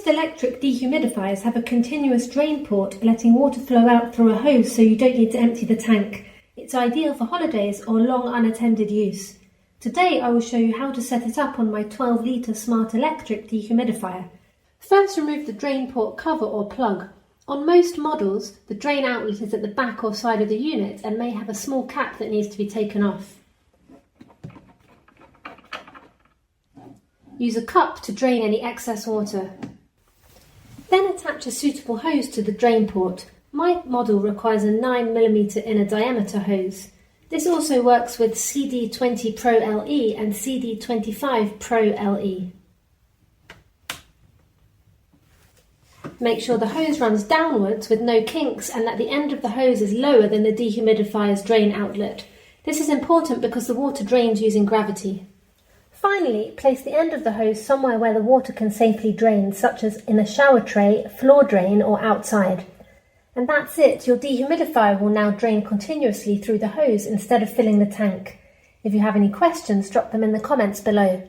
ElectriQ dehumidifiers have a continuous drain port letting water flow out through a hose so you don't need to empty the tank. It's ideal for holidays or long unattended use. Today I will show you how to set it up on my 12-litre Smart ElectriQ dehumidifier. First, remove the drain port cover or plug. On most models, the drain outlet is at the back or side of the unit and may have a small cap that needs to be taken off. Use a cup to drain any excess water. Then attach a suitable hose to the drain port. My model requires a 9mm inner diameter hose. This also works with CD20PRO-LE and CD25PRO-LE. Make sure the hose runs downwards with no kinks and that the end of the hose is lower than the dehumidifier's drain outlet. This is important because the water drains using gravity. Finally, place the end of the hose somewhere where the water can safely drain, such as in a shower tray, floor drain or outside. And that's it, your dehumidifier will now drain continuously through the hose instead of filling the tank. If you have any questions, drop them in the comments below.